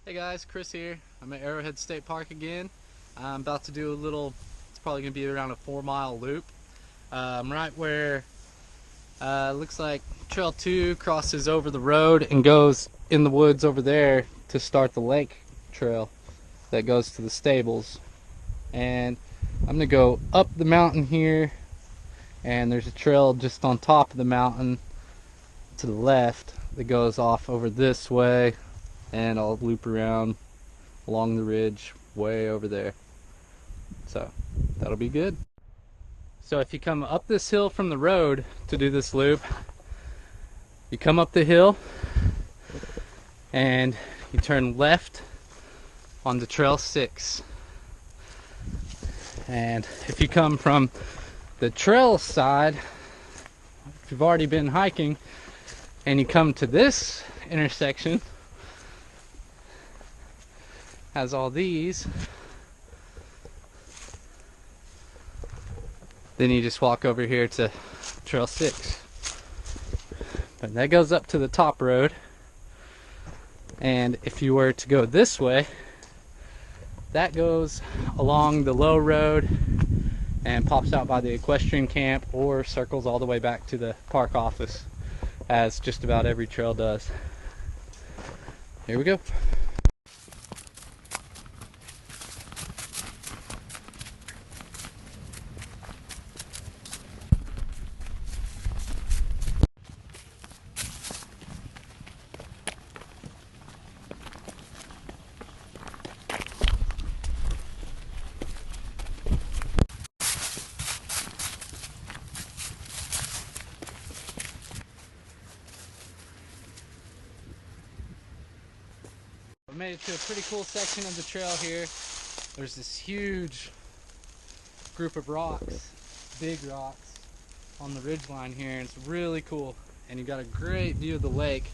Hey guys, Chris here. I'm at Arrowhead State Park again. I'm about to do a little, it's probably going to be around a 4-mile loop. I'm right where looks like Trail 2 crosses over the road and goes in the woods over there to start the lake trail that goes to the stables. And I'm going to go up the mountain here, and there's a trail just on top of the mountain to the left that goes off over this way, and I'll loop around along the ridge way over there. So that'll be good. So if you come up this hill from the road to do this loop, you come up the hill and you turn left onto Trail 6. And if you come from the trail side, if you've already been hiking and you come to this intersection, has all these, then you just walk over here to Trail 6. But that goes up to the top road, and if you were to go this way, that goes along the low road and pops out by the equestrian camp or circles all the way back to the park office, as just about every trail does. Here we go. We made it to a pretty cool section of the trail here. There's this huge group of rocks, big rocks, on the ridge line here, and it's really cool. And you've got a great view of the lake.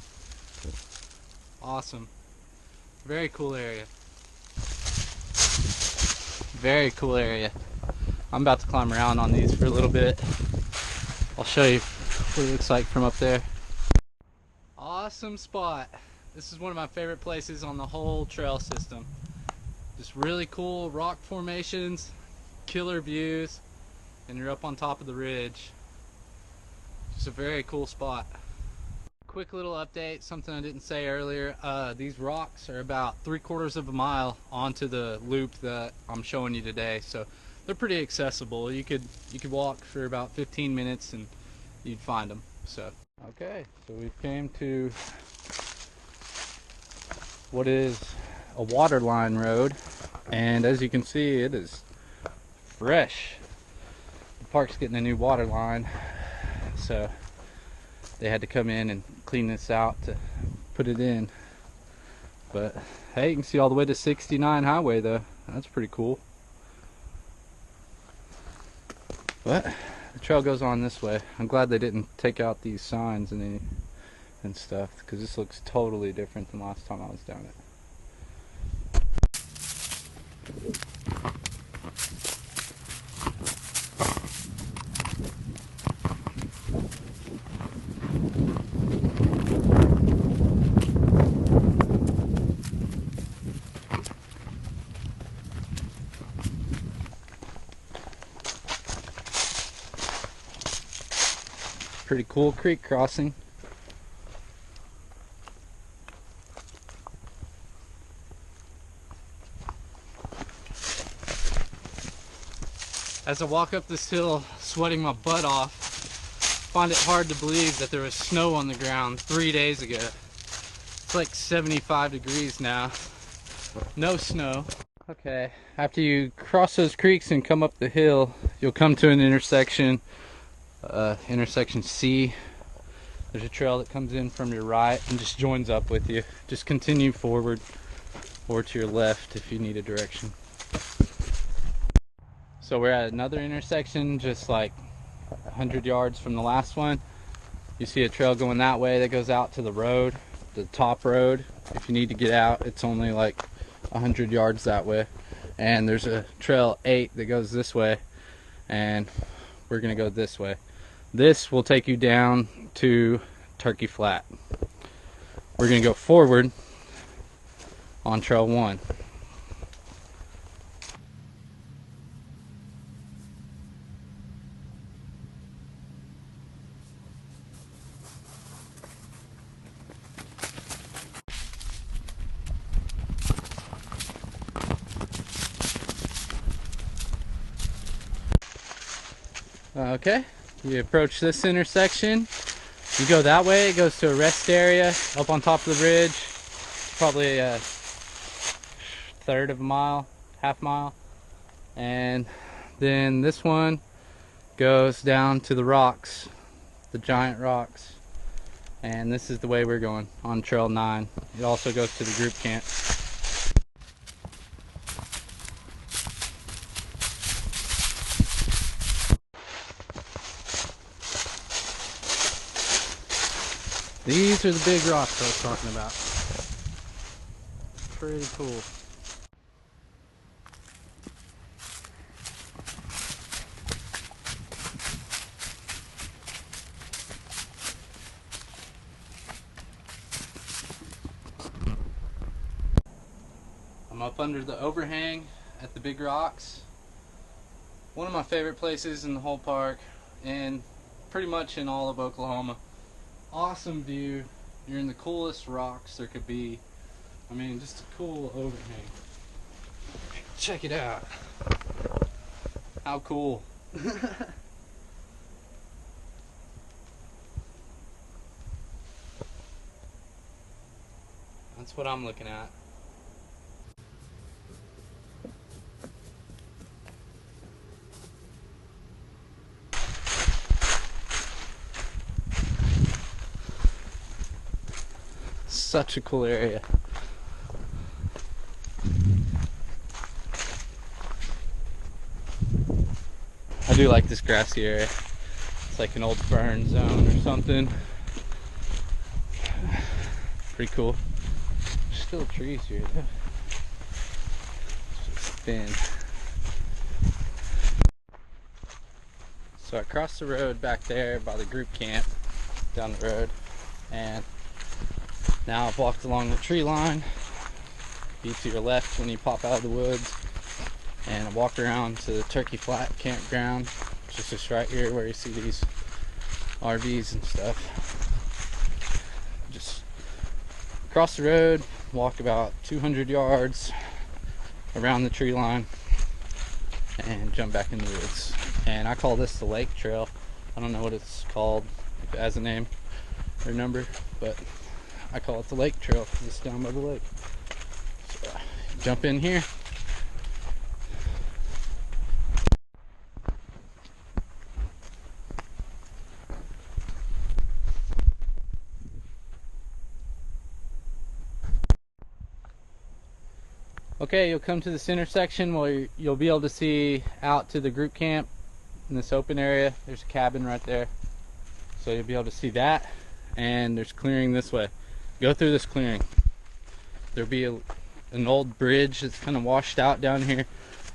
Awesome. Very cool area. Very cool area. I'm about to climb around on these for a little bit. I'll show you what it looks like from up there. Awesome spot. This is one of my favorite places on the whole trail system. Just really cool rock formations, killer views, and you're up on top of the ridge. Just a very cool spot. Quick little update, something I didn't say earlier. These rocks are about 3/4 of a mile onto the loop that I'm showing you today, so they're pretty accessible. You could walk for about 15 minutes and you'd find them. So okay, so we came to what is a Waterline road, and as you can see, it is fresh. The park's getting a new water line, so they had to come in and clean this out to put it in. But hey, you can see all the way to 69 highway though. That's pretty cool. But the trail goes on this way. I'm glad they didn't take out these signs and stuff, because this looks totally different than last time I was down it. Pretty cool creek crossing. As I walk up this hill, sweating my butt off, find it hard to believe that there was snow on the ground 3 days ago. It's like 75 degrees now. No snow. Okay, after you cross those creeks and come up the hill, you'll come to an intersection, intersection C. There's a trail that comes in from your right and just joins up with you. Just continue forward or to your left if you need a direction. So we're at another intersection just like 100 yards from the last one. You see a trail going that way that goes out to the road, the top road. If you need to get out, it's only like 100 yards that way. And there's a trail 8 that goes this way, and we're gonna go this way. This will take you down to Turkey Flat. We're gonna go forward on Trail 1. Okay, you approach this intersection, you go that way, it goes to a rest area up on top of the ridge, probably a third of a mile, half mile, and then this one goes down to the rocks, the giant rocks, and this is the way we're going on Trail 9. It also goes to the group camp. These are the big rocks I was talking about. Pretty cool. I'm up under the overhang at the big rocks. One of my favorite places in the whole park and pretty much in all of Oklahoma. Awesome view. You're in the coolest rocks there could be. I mean, just a cool overhang. Check it out. How cool. That's what I'm looking at. Such a cool area. I do like this grassy area. It's like an old burn zone or something. Pretty cool. There's still trees here though. It's just thin. So I crossed the road back there by the group camp down the road, and now I've walked along the tree line. Be to your left when you pop out of the woods, and I walked around to the Turkey Flat campground, which is just right here where you see these RVs and stuff. Just cross the road, walk about 200 yards around the tree line, and jump back in the woods. And I call this the Lake Trail. I don't know what it's called, if it has a name or number, but I call it the Lake Trail because it's down by the lake. So, jump in here. Okay, you'll come to this intersection where you'll be able to see out to the group camp in this open area. There's a cabin right there. So you'll be able to see that, and there's clearing this way. Go through this clearing. There'll be an old bridge that's kind of washed out down here,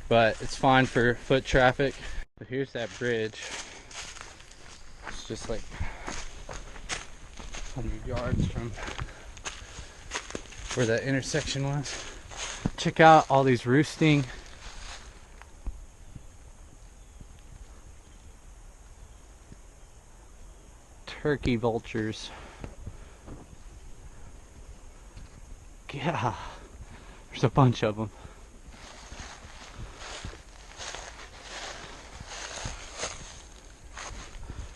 but it's fine for foot traffic. But here's that bridge. It's just like 100 yards from where that intersection was. Check out all these roosting turkey vultures. Yeah, there's a bunch of them.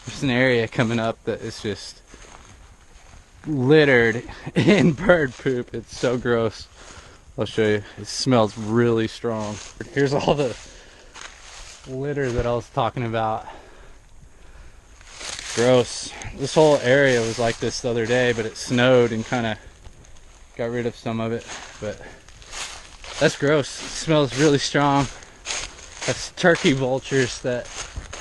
There's an area coming up that is just littered in bird poop. It's so gross. I'll show you. It smells really strong. Here's all the litter that I was talking about. Gross. This whole area was like this the other day, but it snowed and kind of got rid of some of it. But that's gross. It smells really strong. That's turkey vultures that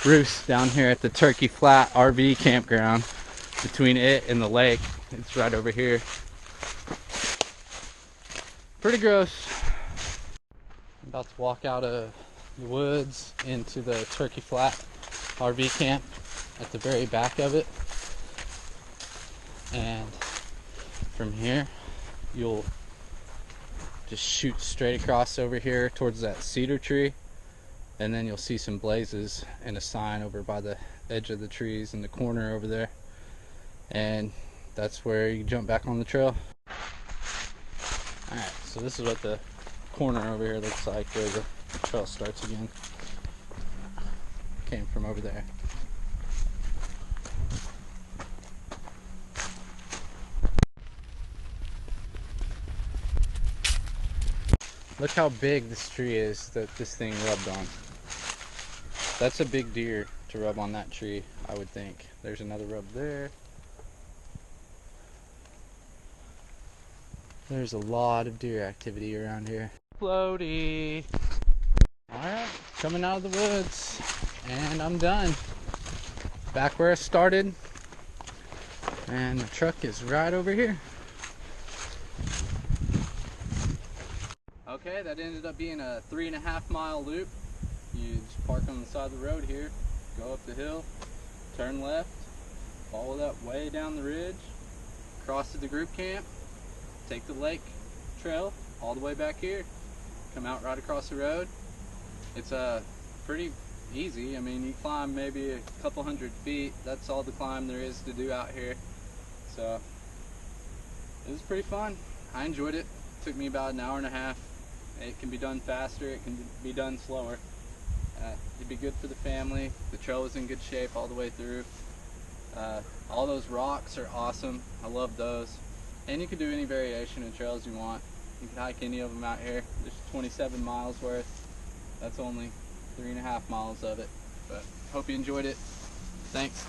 roost down here at the Turkey Flat RV campground. Between it and the lake, it's right over here. Pretty gross. I'm about to walk out of the woods into the Turkey Flat RV camp at the very back of it. And from here, you'll just shoot straight across over here towards that cedar tree, and then you'll see some blazes and a sign over by the edge of the trees in the corner over there, and that's where you jump back on the trail. Alright, so this is what the corner over here looks like where the trail starts again. Came from over there. Look how big this tree is that this thing rubbed on. That's a big deer to rub on that tree, I would think. There's another rub there. There's a lot of deer activity around here. Floaty. Alright, coming out of the woods. And I'm done. Back where I started. And the truck is right over here. Okay, that ended up being a 3.5 mile loop. You just park on the side of the road here, go up the hill, turn left, follow that way down the ridge, cross to the group camp, take the lake trail all the way back here, come out right across the road. It's pretty easy. I mean, you climb maybe a couple hundred feet. That's all the climb there is to do out here. So it was pretty fun. I enjoyed it. It took me about an hour and a half. It can be done faster, it can be done slower. It'd be good for the family. The trail was in good shape all the way through. All those rocks are awesome. I love those. And you can do any variation of trails you want. You can hike any of them out here. There's 27 miles worth. That's only 3.5 miles of it. But hope you enjoyed it. Thanks.